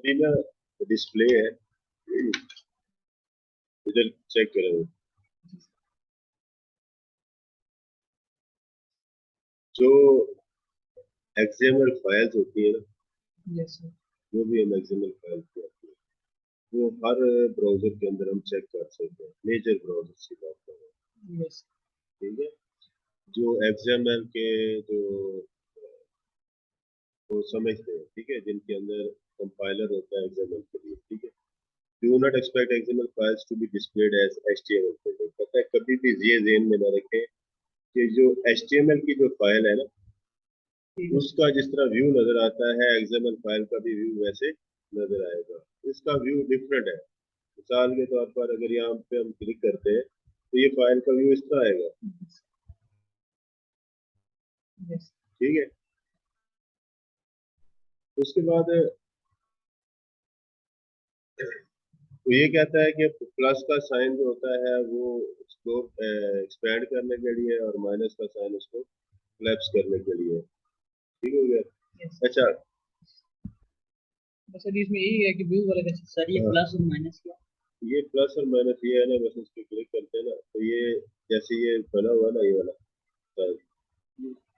अभी ना डिस्प्ले है, इधर चेक करो। जो एक्सएमएल फाइल्स होती है ना, यस सर। जो भी हम एक्सएमएल फाइल्स होती है वो हर ब्राउजर के अंदर हम चेक कर सकते हैं, मेजर ब्राउजर की बात कर रहे हैं। यस। ठीक है। जो एक्सएमएल के जो वो समझते हैं, ठीक है, जिनके अंदर कंपाइलर होता है एक्सएमएल के लिए, ठीक है। Do not expect XML files to be displayed as HTML file. पता है, कभी भी ये ज़हन में ना रखें कि जो एचटीएमएल की जो फाइल है ना, उसका जिस तरह व्यू नजर आता है एक्सएमएल फाइल का भी व्यू वैसे नजर आएगा। इसका व्यू डिफरेंट है। मिसाल के तौर पर अगर यहाँ पे हम क्लिक करते हैं तो ये फाइल का व्यू इस तरह आएगा। यस। ठीक है। उसके बाद तो ये कहता है कि प्लस का साइन जो होता है वो उसको एक्सपेंड करने के लिए और माइनस का साइन उसको कोलैप्स करने के लिए। ठीक हो गया। यस। अच्छा। बस अभी इसमें यही है कि व्यू वगैरह कैसे सर, ये हाँ, प्लस और माइनस क्या? ये प्लस और माइनस ये है ना, बस इस पे क्लिक करते हैं ना तो ये जैसे ये बना हुआ ना, ये वाला sign,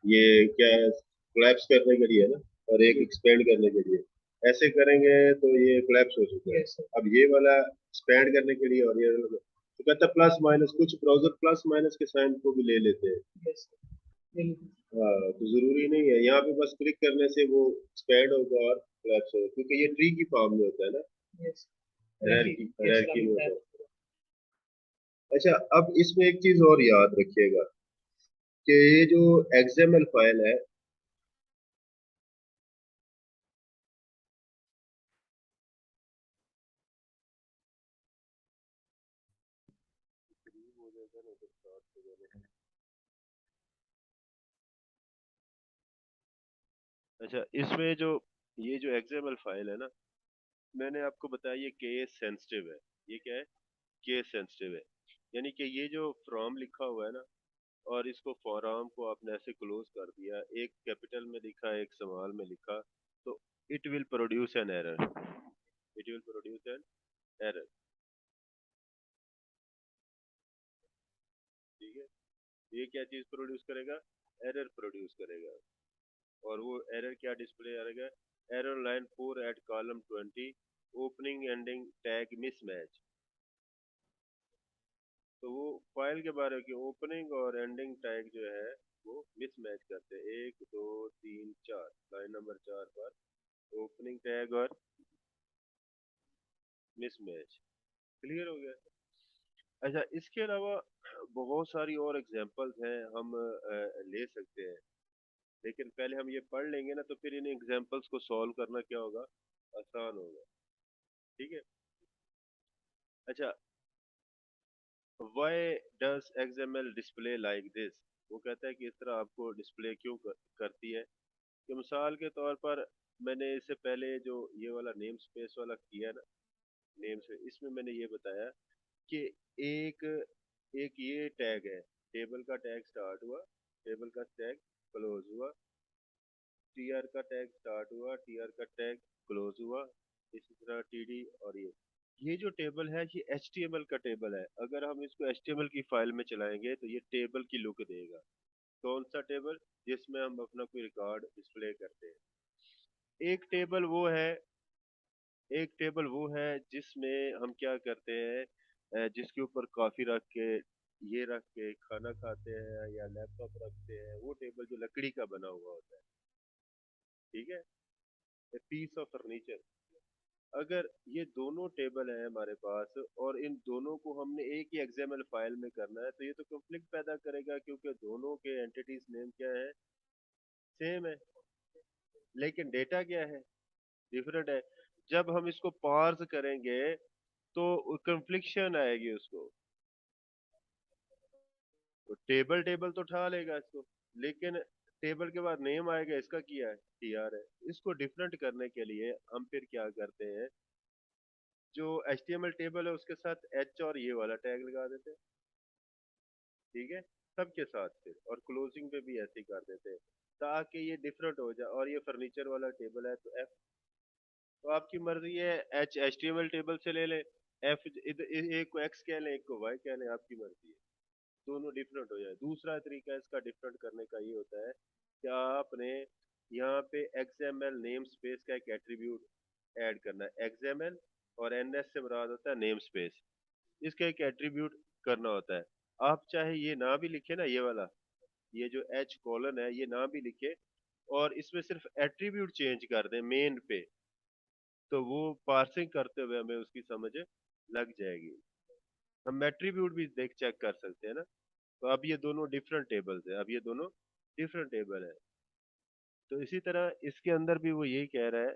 ये क्या है, कोलैप्स करने के लिए है ना, और एक एक्सपेंड करने के लिए। ऐसे करेंगे तो ये कोलैप्स हो चुका है। Yes sir. अब ये वाला एक्सपेंड करने के लिए और ये तो कहता है प्लस माइनस, कुछ ब्राउजर प्लस माइनस के साइन को भी ले लेते हैं। Yes sir. हाँ, तो जरूरी नहीं है, यहाँ पे बस क्लिक करने से वो एक्सपेंड होगा और कोलैप्स होगा, क्योंकि ये ट्री की फॉर्म में होता है ना, यस। हायरार्की ये सर हायरार्की अभी में बताया। होता है। अच्छा, अब इसमें एक चीज और याद रखिएगा कि ये जो एक्सएमएल फाइल है, अच्छा, इसमें जो ये जो एक्सएमएल फाइल है ना, मैंने आपको बताया ये केस सेंसिटिव है। ये क्या है? केस सेंसिटिव है। यानी कि ये जो फ्रॉम लिखा हुआ है ना, और इसको फॉरम को आपने ऐसे क्लोज कर दिया, एक कैपिटल में लिखा एक स्मॉल में लिखा, तो it will produce an error. It will produce an error. ठीक है। ये क्या चीज प्रोड्यूस करेगा? एरर प्रोड्यूस करेगा। और वो एरर क्या डिस्प्ले करेगा? Error line 4 at column 20, opening ending tag mismatch. तो वो फाइल के बारे में कि ओपनिंग और एंडिंग टैग जो है वो मिसमैच करते हैं। 1 2 3 4, लाइन नंबर 4 पर ओपनिंग टैग और मिसमैच। क्लियर हो गया? अच्छा, इसके अलावा बहुत सारी और एग्जांपल्स हैं, हम ले सकते हैं, लेकिन पहले हम ये पढ़ लेंगे ना, तो फिर इन एग्जांपल्स को सॉल्व करना क्या होगा? आसान होगा। ठीक है। अच्छा, why does XML display like this? वो कहता है कि इस तरह आपको डिस्प्ले क्यों करती है। कि मिसाल के तौर पर मैंने इससे पहले जो ये वाला नेम स्पेस वाला किया ना, नेम से इसमें मैंने ये बताया कि एक एक ये टैग है, टेबल का टैग स्टार्ट हुआ, टेबल का टैग क्लोज हुआ, टीआर का टैग स्टार्ट हुआ, टीआर का टैग क्लोज हुआ, इसी तरह टीडी। और ये जो टेबल है ये एचटीएमएल का टेबल है। अगर हम इसको एचटीएमएल की फाइल में चलाएंगे तो ये टेबल की लुक देगा। कौन सा टेबल? जिसमें हम अपना कोई रिकॉर्ड डिस्प्ले करते हैं। एक टेबल वो है, एक टेबल वो है जिसमें हम क्या करते हैं, जिसके ऊपर कॉफी रख के, ये रख के खाना खाते हैं या लैपटॉप रखते हैं, वो टेबल जो लकड़ी का बना हुआ होता है। ठीक है। Piece of furniture. अगर ये दोनों टेबल है हमारे पास और इन दोनों को हमने एक ही एक्सएमएल फाइल में करना है, तो ये तो कॉन्फ्लिक्ट पैदा करेगा, क्योंकि दोनों के एंटिटीज नेम क्या है? सेम है, लेकिन डेटा क्या है? डिफरेंट है। जब हम इसको पार्स करेंगे तो कन्फ्लिक्शन आएगी उसको। तो टेबल टेबल तो उठा लेगा इसको, लेकिन टेबल के बाद नेम आएगा, इसका क्या है? टीआर है। इसको डिफरेंट करने के लिए हम फिर क्या करते हैं, जो एचटीएमएल टेबल है उसके साथ एच और ये वाला टैग लगा देते हैं। ठीक है। सबके साथ फिर, और क्लोजिंग पे भी ऐसे ही कर देते हैं ताकि ये डिफरेंट हो जाए। और ये फर्नीचर वाला टेबल है तो एफ, तो आपकी मर्जी है, HTML टेबल से ले लें, एफ एक को एक्स कह लें, एक को वाई कह लें, आपकी मर्जी है। दोनों डिफरेंट हो जाए। दूसरा तरीका इसका डिफरेंट करने का ये होता है कि आपने यहाँ पे XML नेम स्पेस का एक एट्रीब्यूट ऐड करना है। XML और NS से मुराद होता है नेम स्पेस, इसका एक एट्रीब्यूट करना होता है। आप चाहे ये ना भी लिखे ना, ये वाला, ये जो H कॉलन है ये ना भी लिखे और इसमें सिर्फ एट्रीब्यूट चेंज कर दें मेन पे, तो वो पार्सिंग करते हुए हमें उसकी समझ लग जाएगी। हम एट्रीब्यूट भी देख चेक कर सकते हैं ना। तो अब ये दोनों डिफरेंट टेबल्स है, अब ये दोनों डिफरेंट टेबल है। तो इसी तरह इसके अंदर भी वो यही कह रहा है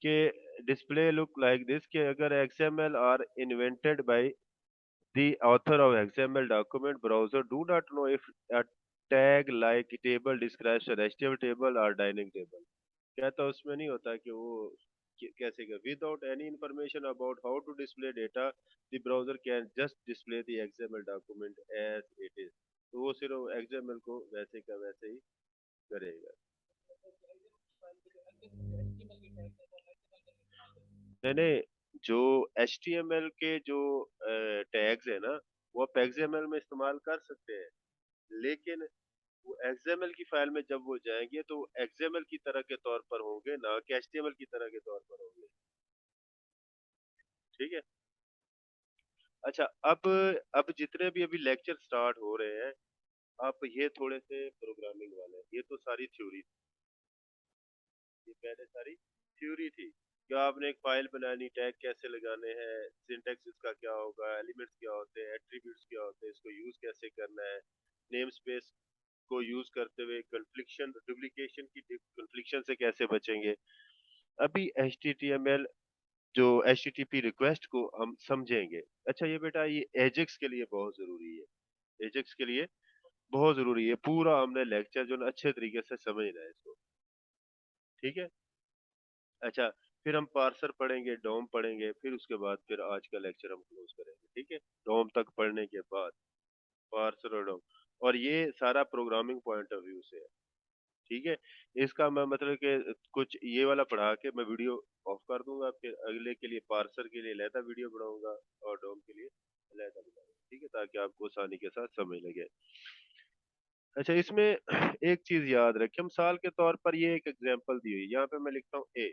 कि डिस्प्ले लुक लाइक दिस, कि अगर XML are invented by the author of XML document, browser do not know if a tag like table describes an HTML table और डाइनिंग टेबल। कहता उसमें नहीं होता कि वो कैसे कर, without any information about how to display data the browser can just display the XML document as it is. तो वो सिर्फ XML को वैसे का वैसे ही करेगा। मैंने जो HTML के जो टैग्स है ना, वो आप XML में इस्तेमाल कर सकते हैं, लेकिन वो XML की फाइल में जब वो जाएंगे तो वो XML की तरह के तौर पर होंगे, ना कि HTML की तरह के तौर पर होंगे। ठीक है। अच्छा, अब जितने भी अभी लेक्चर स्टार्ट हो रहे हैं, आप ये थोड़े से प्रोग्रामिंग वाले हैं, ये तो सारी थ्योरी, ये पहले सारी थ्योरी थी कि आपने एक फाइल बनानी, टैग कैसे लगाने हैं, सिंटैक्स इसका क्या होगा, एलिमेंट्स क्या होते हैं, एट्रीब्यूट्स क्या होते हैं, इसको यूज कैसे करना है, नेम स्पेस को यूज करते हुए कन्फ्लिक्शन डुप्लीकेशन की कन्फ्लिक्शन से कैसे बचेंगे। अभी HTML जो HTTP रिक्वेस्ट को हम समझेंगे। अच्छा ये बेटा, ये एजेक्स के लिए बहुत जरूरी है, एजेक्स के लिए बहुत जरूरी है। पूरा हमने लेक्चर जो ना अच्छे तरीके से समझना है इसको। ठीक है। अच्छा, फिर हम पार्सर पढ़ेंगे, डॉम पढ़ेंगे, फिर उसके बाद फिर आज का लेक्चर हम क्लोज करेंगे। ठीक है। डॉम तक पढ़ने के बाद पार्सर और डॉम, और ये सारा प्रोग्रामिंग पॉइंट ऑफ व्यू से है। ठीक है। इसका मैं मतलब कि कुछ ये वाला पढ़ा के मैं वीडियो ऑफ कर दूंगा, फिर अगले के लिए पार्सर के लिए लहदा वीडियो बनाऊंगा और डॉम के लिए लहदा बनाऊंगा। ठीक है, ताकि आपको आसानी के साथ समझ लगे। अच्छा, इसमें एक चीज याद रखें, मिसाल के तौर पर ये एक एग्जांपल दी हुई, यहाँ पे मैं लिखता हूँ ए,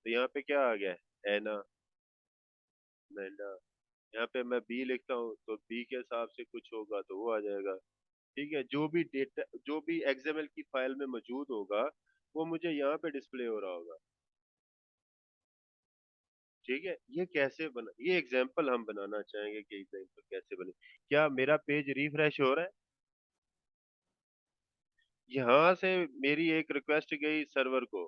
तो यहाँ पे क्या आ गया, एना, मैंडा। यहाँ पे मैं बी लिखता हूँ तो बी के हिसाब से कुछ होगा तो वो आ जाएगा। ठीक है। जो भी डेटा, जो भी XML की फाइल में मौजूद होगा, वो मुझे यहाँ पे डिस्प्ले हो रहा होगा। ठीक है। ये कैसे बना, ये एग्जांपल हम बनाना चाहेंगे कि एग्जांपल कैसे बने। क्या मेरा पेज रिफ्रेश हो रहा है? यहाँ से मेरी एक रिक्वेस्ट गई सर्वर को।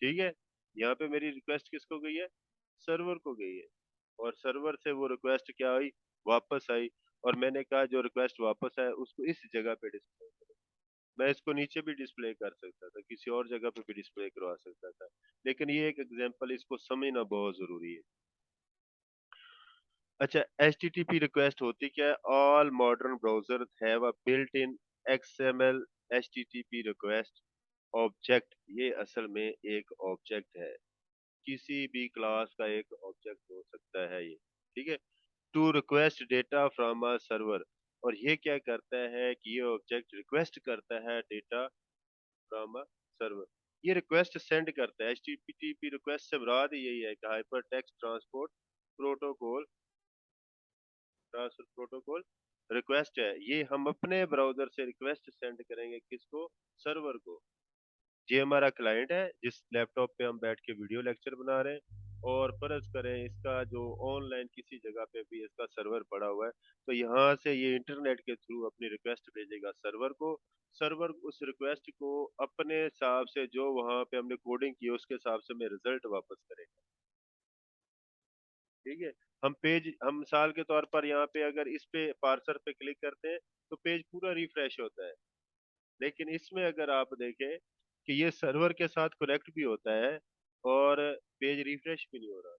ठीक है। यहाँ पे मेरी रिक्वेस्ट किसको गई है? सर्वर को गई है। और सर्वर से वो रिक्वेस्ट क्या हुई, वापस आई। और मैंने कहा जो रिक्वेस्ट वापस आया उसको इस जगह पे डिस्प्ले करो। मैं इसको नीचे भी डिस्प्ले कर सकता था, किसी और जगह पे भी डिस्प्ले करवा सकता था, लेकिन ये एक एग्जांपल, इसको समझना बहुत जरूरी है। अच्छा, HTTP रिक्वेस्ट होती क्या है? All modern browser have a built in XML HTTP request object. ये असल में एक ऑब्जेक्ट है, किसी भी क्लास का एक ऑब्जेक्ट हो सकता है ये। ठीक है। To request data from a server, और ये क्या करता है कि ये ऑब्जेक्ट रिक्वेस्ट करता है डेटा फ्रॉम अ सर्वर। ये रिक्वेस्ट सेंड करता है। HTTP रिक्वेस्ट से मुराद यही है कि hyper text transport protocol, transfer protocol request है। ये हम अपने ब्राउजर से रिक्वेस्ट सेंड करेंगे किसको? सर्वर को। ये हमारा क्लाइंट है जिस लैपटॉप पे हम बैठ के वीडियो लेक्चर बना रहे हैं, और फर्ज करें इसका जो ऑनलाइन किसी जगह पे भी इसका सर्वर पड़ा हुआ है, तो यहाँ से ये इंटरनेट के थ्रू अपनी रिक्वेस्ट भेजेगा सर्वर को। सर्वर उस रिक्वेस्ट को अपने हिसाब से, जो वहाँ पे हमने कोडिंग की है उसके हिसाब से हमें रिजल्ट वापस करेगा। ठीक है। हम मिसाल के तौर पर यहाँ पे अगर इस पे पार्सर पे क्लिक करते हैं तो पेज पूरा रिफ्रेश होता है, लेकिन इसमें अगर आप देखें कि ये सर्वर के साथ कनेक्ट भी होता है और पेज रिफ्रेश भी नहीं हो रहा।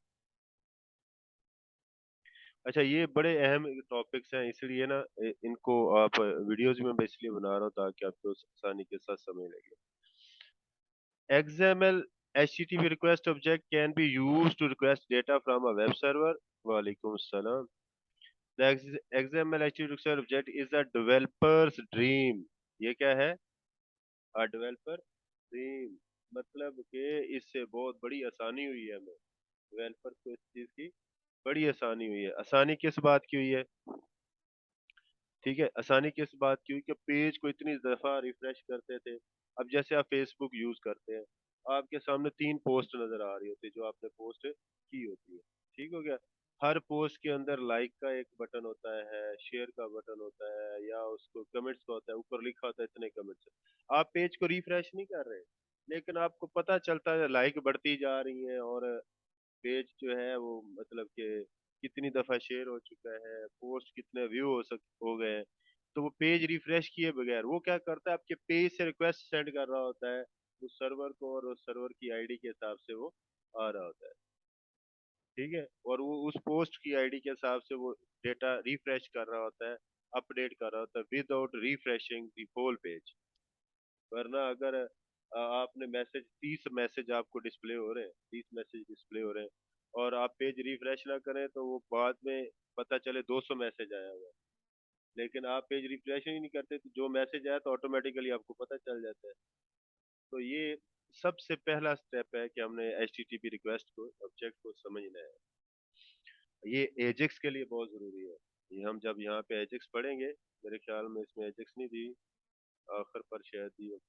अच्छा, ये बड़े अहम टॉपिक्स हैं, इसलिए ना इनको आप वीडियोज में मैं इसलिए बना रहा हूँ ताकि आपको आसानी के साथ समझ लगे। XML HTTP request object can be used to request data from a web server. Walaikum salam. The XML HTTP request object is a developer's dream. ये क्या है? A developer dream. मतलब कि इससे बहुत बड़ी आसानी हुई है हमें, डेवलपर को इस चीज की बड़ी आसानी हुई है। आसानी किस बात की हुई है? ठीक है, आसानी किस बात की हुई कि पेज को इतनी दफा रिफ्रेश करते थे। अब जैसे आप फेसबुक यूज करते हैं, आपके सामने 3 पोस्ट नजर आ रही होती है जो आपने पोस्ट की होती है। ठीक हो गया। हर पोस्ट के अंदर लाइक का एक बटन होता है, शेयर का बटन होता है, या उसको कमेंट्स का होता है, ऊपर लिखा होता है इतने कमेंट्स। आप पेज को रिफ्रेश नहीं कर रहे, लेकिन आपको पता चलता है लाइक बढ़ती जा रही है, और पेज जो है वो मतलब कि कितनी दफा शेयर हो चुका है, पोस्ट कितने व्यू हो गए हैं। तो वो पेज रिफ्रेश किए बगैर वो क्या करता है, आपके पेज से रिक्वेस्ट सेंड कर रहा होता है उस सर्वर को, और उस सर्वर की आईडी के हिसाब से वो आ रहा होता है। ठीक है, और वो उस पोस्ट की आईडी के हिसाब से वो डेटा रिफ्रेश कर रहा होता है, अपडेट कर रहा होता है without refreshing the whole page. वरना अगर आपने 30 मैसेज आपको डिस्प्ले हो रहे हैं, 30 मैसेज डिस्प्ले हो रहे हैं, और आप पेज रिफ्रेश ना करें तो वो बाद में पता चले 200 मैसेज आया हुआ है। लेकिन आप पेज रिफ्रेश ही नहीं करते तो जो मैसेज आया तो ऑटोमेटिकली आपको पता चल जाता है। तो ये सबसे पहला स्टेप है कि हमने HTTP रिक्वेस्ट को, ऑब्जेक्ट को समझना है। ये एजेक्स के लिए बहुत जरूरी है। ये हम जब यहाँ पे एजेक्स पढ़ेंगे, मेरे ख्याल में इसमें एजेक्स नहीं दी, आखिर पर शायद दी हो।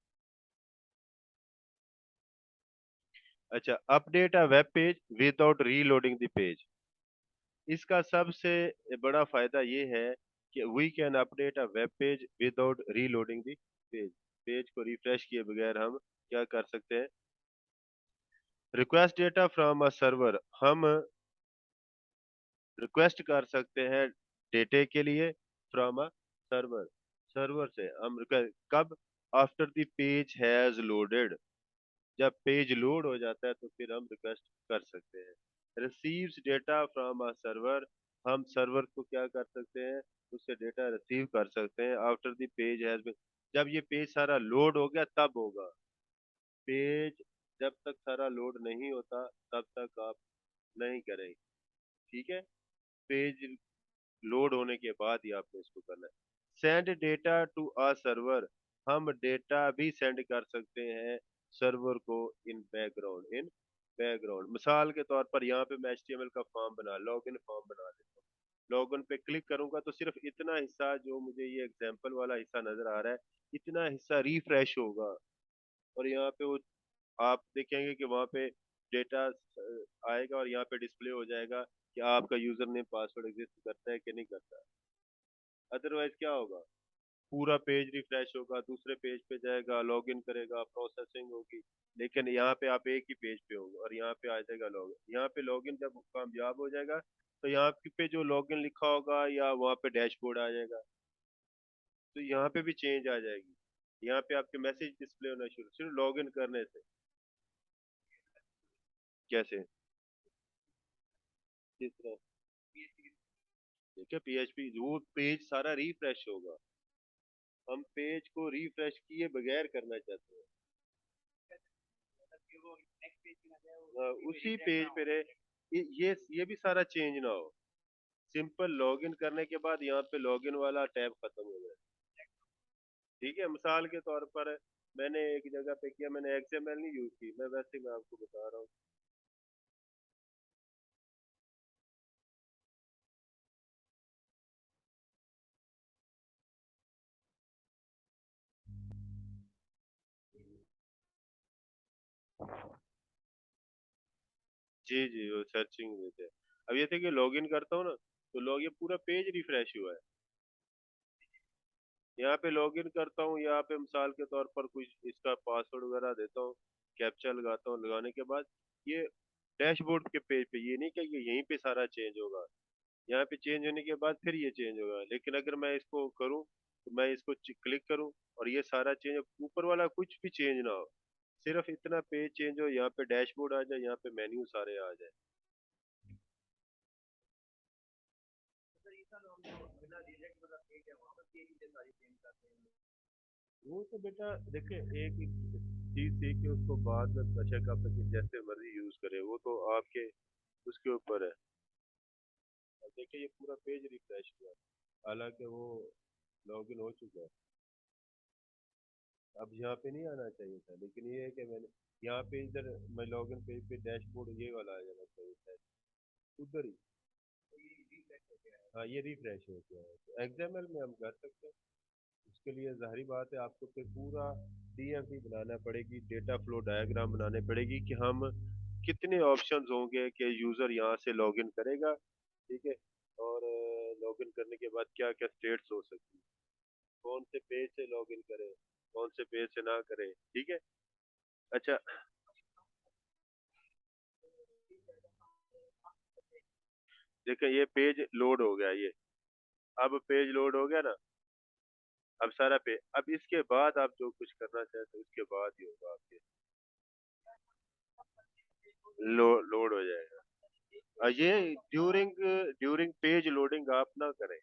अच्छा, update a web page without reloading the page. इसका सबसे बड़ा फायदा ये है कि we can update a web page without reloading the page. Page को रिफ्रेश किए बगैर हम क्या कर सकते हैं? Request data from a server. हम रिक्वेस्ट कर सकते हैं डेटे के लिए फ्रॉम अ सर्वर। सर्वर से हम कब? After the page has loaded. जब पेज लोड हो जाता है तो फिर हम रिक्वेस्ट कर सकते हैं। Receives data from a server. हम सर्वर को क्या कर सकते हैं? उससे डेटा रिसीव कर सकते हैं। After the page has been. जब ये पेज सारा लोड हो गया तब होगा। पेज जब तक सारा लोड नहीं होता तब तक आप नहीं करेंगे। ठीक है, पेज लोड होने के बाद ही आपने इसको करना है। Send data to a server. हम डेटा भी सेंड कर सकते हैं सर्वर को इन बैकग्राउंड, इन बैकग्राउंड। मिसाल के तौर पर यहाँ पे मैं HTML का फॉर्म बना, लॉगिन फॉर्म बना लेता हूँ। लॉगिन पे क्लिक करूंगा तो सिर्फ इतना हिस्सा जो मुझे ये एग्जांपल वाला हिस्सा नजर आ रहा है, इतना हिस्सा रिफ्रेश होगा। और यहाँ पे वो आप देखेंगे कि वहाँ पे डेटा आएगा, और यहाँ पे डिस्प्ले हो जाएगा कि आपका यूजर नेम पासवर्ड एग्जिस्ट करता है कि नहीं करता। अदरवाइज क्या होगा? पूरा पेज रिफ्रेश होगा, दूसरे पेज पे जाएगा, लॉगिन करेगा, प्रोसेसिंग होगी, लेकिन यहाँ पे आप एक ही पेज पे होंगे, और यहाँ पे आ जाएगा लॉगिन। यहाँ पे लॉगिन जब कामयाब हो जाएगा तो यहाँ पे जो लॉगिन लिखा होगा या वहाँ पे डैशबोर्ड आ जाएगा, तो यहाँ पे भी चेंज आ जाएगी। यहाँ पे आपके मैसेज डिस्प्ले होना शुरू सिर्फ लॉगिन करने से। कैसे? किस तरह? ठीक है, PHP वो पेज सारा रिफ्रेश होगा। हम पेज को रिफ्रेश किए बगैर करना चाहते हैं। उसी पेज पे रहे, ये भी सारा चेंज ना हो। सिंपल लॉगिन करने के बाद यहाँ पे लॉगिन वाला टैब खत्म हो जाए। ठीक है, मिसाल के तौर पर मैंने एक जगह पे किया, मैंने XML नहीं यूज की, मैं वैसे ही मैं आपको बता रहा हूँ। जी जी, वो सर्चिंग में थे। अब ये थे कि लॉगिन करता हूँ ना, तो लॉग ये पूरा पेज रिफ्रेश हुआ है। यहाँ पे लॉगिन करता हूँ, यहाँ पे मिसाल के तौर पर कुछ इसका पासवर्ड वगैरह देता हूँ, कैप्चा लगाता हूँ, लगाने के बाद ये डैशबोर्ड के पेज पे, ये नहीं कि ये यहीं पे सारा चेंज होगा। यहाँ पे चेंज होने के बाद फिर ये चेंज होगा। लेकिन अगर मैं इसको करूँ तो मैं इसको क्लिक करूँ और ये सारा चेंज, ऊपर वाला कुछ भी चेंज ना हो, सिर्फ इतना पेज चेंज हो, यहाँ पे डैशबोर्ड आ जाए, यहाँ पे मेन्यू सारे आ जाए। वो तो बेटा देखिए, एक चीज सीख के उसको बाद में नशे का जैसे मर्जी यूज करे, वो तो आपके उसके ऊपर है। अब देखिए ये पूरा पेज रिफ्रेश हुआ, हालांकि वो लॉगिन हो चुका है। अब यहाँ पे नहीं आना चाहिए था, लेकिन ये है कि मैंने यहाँ पे इधर मैं लॉगिन पेज पे डैशबोर्ड ये वाला आ जाना चाहिए था उधर ही। हाँ ये रिफ्रेश हो गया है, तो एक्सएमएल में हम कर सकते हैं। उसके लिए जाहिर बात है आपको फिर पूरा डीएफडी बनाना पड़ेगी, डेटा फ्लो डायग्राम बनाने पड़ेगी कि हम कितने ऑप्शंस होंगे कि यूजर यहाँ से लॉगिन करेगा, ठीक है, और लॉगिन करने के बाद क्या क्या स्टेट्स हो सकती है, कौन से पेज से लॉगिन करे, कौन से पेज से ना करे, ठीक है। अच्छा, देखिए ये पेज लोड हो गया ये, अब पेज लोड हो गया ना, अब सारा पे, अब इसके बाद आप जो कुछ करना चाहते हो उसके बाद ही होगा आपके, लोड हो जाएगा। ये ड्यूरिंग ड्यूरिंग पेज लोडिंग आप ना करें,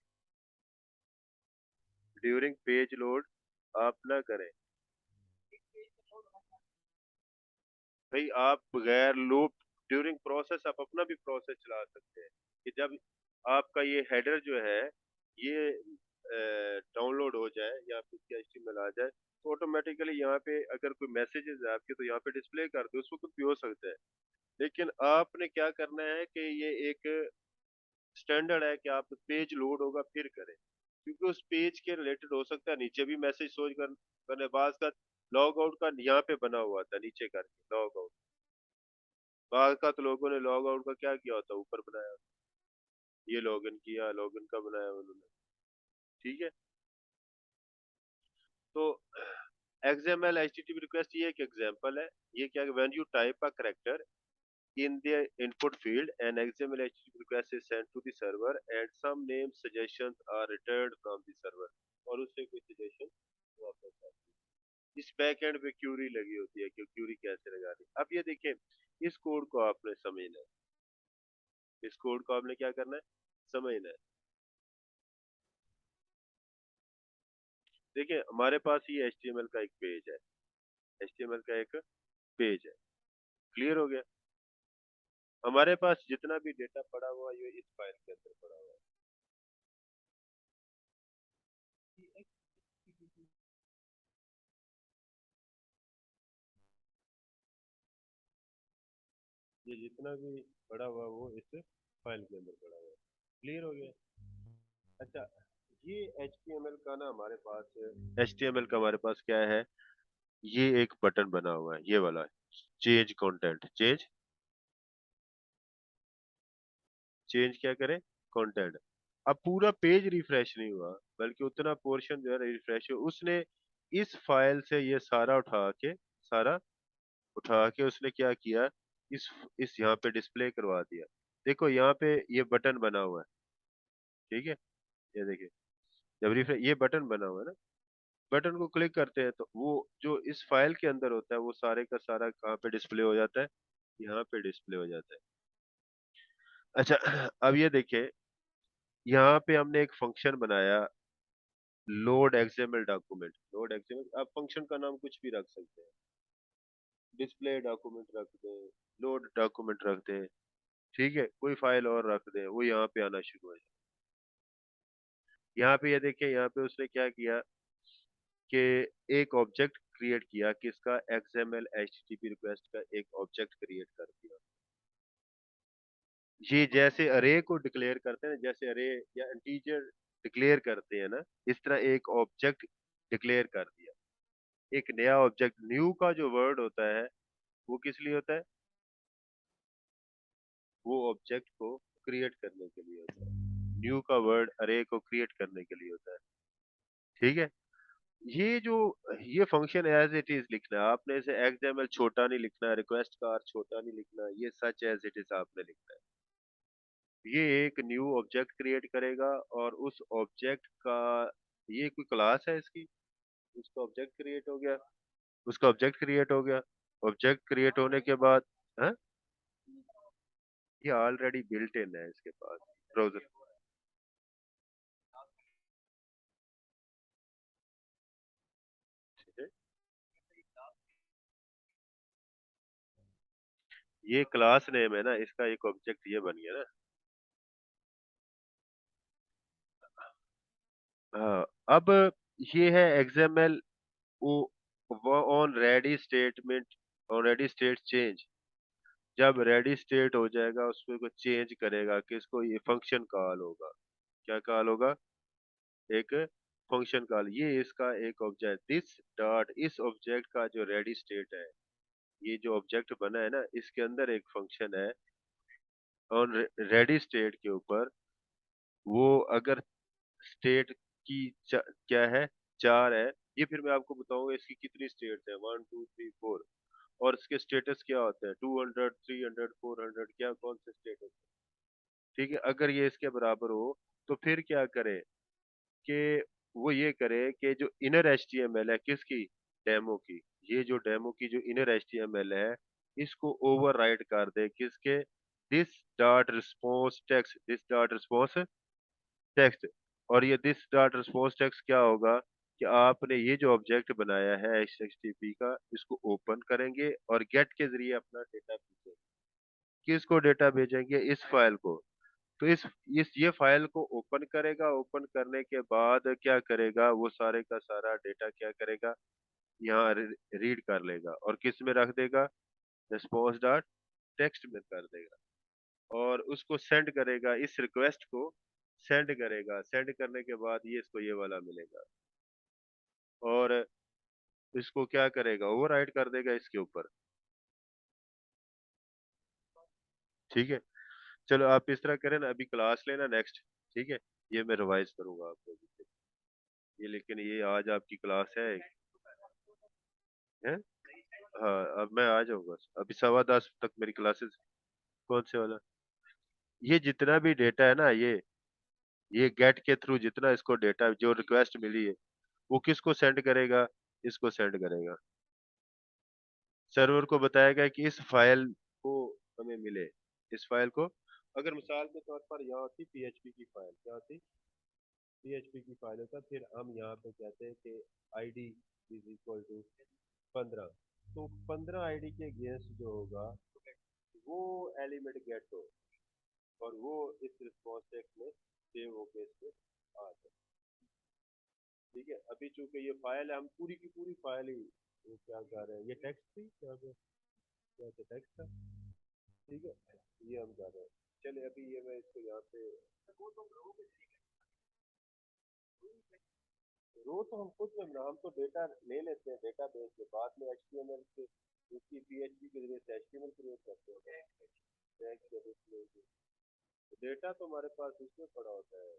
ड्यूरिंग पेज लोड आप ना करें। भाई आप बगैर लूप, ड्यूरिंग प्रोसेस आप अपना भी प्रोसेस चला सकते हैं कि जब आपका ये हेडर जो है ये डाउनलोड हो जाए या फिर इसका एचटीएमएल आ जाए, तो ऑटोमेटिकली यहाँ पे अगर कोई मैसेजेस है आपके तो यहाँ पे डिस्प्ले कर दो, उसको कुछ भी हो सकता है। लेकिन आपने क्या करना है कि ये एक स्टैंडर्ड है कि आप पेज लोड होगा फिर करें, क्योंकि उस पेज के रिलेटेड हो सकता है नीचे भी मैसेज सोच करने बाद का लॉग आउट का यहाँ पे बना हुआ था नीचे करके लॉग आउट, बाद का तो लोगों ने लॉग आउट का क्या किया होता ऊपर बनाया, ये लॉगिन किया, लॉगिन का बनाया उन्होंने, ठीक है। तो XML HTTP रिक्वेस्ट ये एक एग्जांपल है। ये क्या, when you type a character in the input field, an XML HTTP request is sent to the server and some name suggestions are returned from the server, और उससे कोई suggestion वापस आता है। इस बैक एंड पे क्यूरी लगी होती है कि क्यूरी कैसे लगानी। अब ये देखिए, इस कोड को आपने समझना है, इस कोड को आपने क्या करना है, समझना है। देखिए हमारे पास ये HTML का एक पेज है, HTML का एक पेज है, क्लियर हो गया। हमारे पास जितना भी डेटा पड़ा हुआ है ये इस फाइल के अंदर पड़ा हुआ है। ये जितना भी पड़ा हुआ है वो इस फाइल के अंदर पड़ा हुआ है, क्लियर हो गया। अच्छा, ये HTML का ना हमारे पास, HTML का हमारे पास क्या है, ये एक बटन बना हुआ है, ये वाला चेंज कंटेंट, चेंज, चेंज क्या करें, कंटेंट। अब पूरा पेज रिफ्रेश नहीं हुआ, बल्कि उतना पोर्शन जो है रिफ्रेश हुआ, उसने इस फाइल से ये सारा उठा के, सारा उठा के उसने क्या किया, इस यहाँ पे डिस्प्ले करवा दिया। देखो यहाँ पे ये बटन बना हुआ है, ठीक है, ये देखिए, जब रिफ्रेश ये बटन बना हुआ है ना, बटन को क्लिक करते हैं तो वो जो इस फाइल के अंदर होता है वो सारे का सारा कहाँ पे डिस्प्ले हो जाता है, यहाँ पे डिस्प्ले हो जाता है। अच्छा, अब ये देखिए, यहाँ पे हमने एक फंक्शन बनाया, load XML document, load XML, आप फंक्शन का नाम कुछ भी रख सकते हैं, डिस्प्ले डॉक्यूमेंट रख दें, लोड डॉक्यूमेंट रख दें, ठीक है, कोई फाइल और रख दें, वो यहाँ पे आना शुरू हो जाए। यहाँ पे ये देखिए, यहाँ पे उसने क्या किया कि एक ऑब्जेक्ट क्रिएट किया, किसका, XML HTTP रिक्वेस्ट का एक ऑब्जेक्ट क्रिएट कर दिया। ये जैसे अरे को डिक्लेयर करते हैं, जैसे अरे या इंटीजर डिक्लेयर करते हैं ना, इस तरह एक ऑब्जेक्ट डिक्लेयर कर दिया। एक नया ऑब्जेक्ट, न्यू का जो वर्ड होता है वो किस लिए होता है, वो ऑब्जेक्ट को क्रिएट करने के लिए होता है। न्यू का वर्ड अरे को क्रिएट करने के लिए होता है, ठीक है। ये जो, ये फंक्शन एज इट इज लिखना है आपने, इसे एक्सएमएल छोटा नहीं लिखना है, रिक्वेस्ट का छोटा नहीं लिखना है, ये सच एज इट इज आपने लिखना है। ये एक न्यू ऑब्जेक्ट क्रिएट करेगा और उस ऑब्जेक्ट का, ये कोई क्लास है इसकी, उसका ऑब्जेक्ट क्रिएट हो गया, उसका ऑब्जेक्ट क्रिएट हो गया, ऑब्जेक्ट क्रिएट होने के बाद, हाँ, ये ऑलरेडी बिल्ट इन है इसके पास ब्राउजर। ठीक है, ये क्लास नेम है ना, इसका एक ऑब्जेक्ट ये बन गया ना। हाँ, अब ये है XML on ready statement, on ready state change. जब रेडी स्टेट हो जाएगा उसमें को चेंज करेगा, किसको, ये फंक्शन कॉल होगा। क्या कॉल होगा? एक फंक्शन कॉल। ये इसका एक ऑब्जेक्ट, दिस डॉट, इस ऑब्जेक्ट का जो रेडी स्टेट है, ये जो ऑब्जेक्ट बना है ना, इसके अंदर एक फंक्शन है ऑन रेडी स्टेट के ऊपर। वो अगर स्टेट की क्या है, 4 है। ये फिर मैं आपको बताऊंगा इसकी कितनी स्टेट्स है, 1 2 3 4। और इसके स्टेटस क्या होते हैं, 200 300 400, क्या कौन से स्टेटस। ठीक है, अगर ये इसके बराबर हो तो फिर क्या करे कि वो ये करे कि जो इनर HTML है किसकी, डेमो की, ये जो डेमो की जो इनर HTML है, इसको ओवरराइड कर दे किसके, this dot response text, this dot response text. और ये दिस डॉट रिस्पॉन्स टेक्स्ट क्या होगा कि आपने ये जो ऑब्जेक्ट बनाया है HTTP का, इसको ओपन करेंगे और गेट के जरिए अपना डेटा भेजेंगे। किसको डेटा भेजेंगे, इस फाइल को। तो इस ये फाइल को ओपन करेगा, ओपन करने के बाद क्या करेगा, वो सारे का सारा डेटा क्या करेगा, यहाँ रीड कर लेगा और किस में रख देगा, रिस्पॉन्स डॉट टेक्स्ट में कर देगा। और उसको सेंड करेगा, इस रिक्वेस्ट को सेंड करेगा। सेंड करने के बाद ये इसको ये वाला मिलेगा। और इसको क्या करेगा, ओवरराइड कर देगा इसके ऊपर। ठीक है, चलो आप इस तरह करें ना, अभी क्लास लेना नेक्स्ट। ठीक है, ये मैं रिवाइज करूंगा आपको ये, लेकिन ये आज आपकी क्लास है। हाँ, अब मैं आ जाऊंगा अभी 10:15 तक मेरी क्लासेस। कौन से वाला? ये जितना भी डेटा है ना, ये गेट के थ्रू जितना इसको डेटा जो रिक्वेस्ट मिली है, वो किसको सेंड करेगा, इसको सेंड करेगा। सर्वर को बताएगा कि इस फाइल को हमें मिले, इस फाइल को। अगर मिसाल के तौर पर यहाँ होती PHP की फाइल, क्या होती, PHP की फाइल होता, फिर हम यहाँ पे कहते हैं कि ID इज इक्वल टू 15। तो 15 ID के अगेंस्ट जो होगा वो एलिमेंट गेट हो, और वो इस रिस्पॉन्स टेक्स्ट में सेव होके इस पे आ जाए। ठीक है, अभी चूंकि ये फाइल है, हम पूरी की पूरी फाइल ही वो क्या कर रहे हैं, ये टेक्स्ट थी क्या, क्या टेक्स्ट था। ठीक है, ये हम कर रहे हैं। चलिए अभी ये मैं इसको यहाँ पे, रो तो हम खुद में ना, हम तो डेटा ले लेते हैं डेटा बेस से, बाद में HTML से उसकी PHP के जरिए से HTML क्रिएट करते हैं, टैग के रूप में। डेटा तो हमारे पास इसमें पड़ा होता है,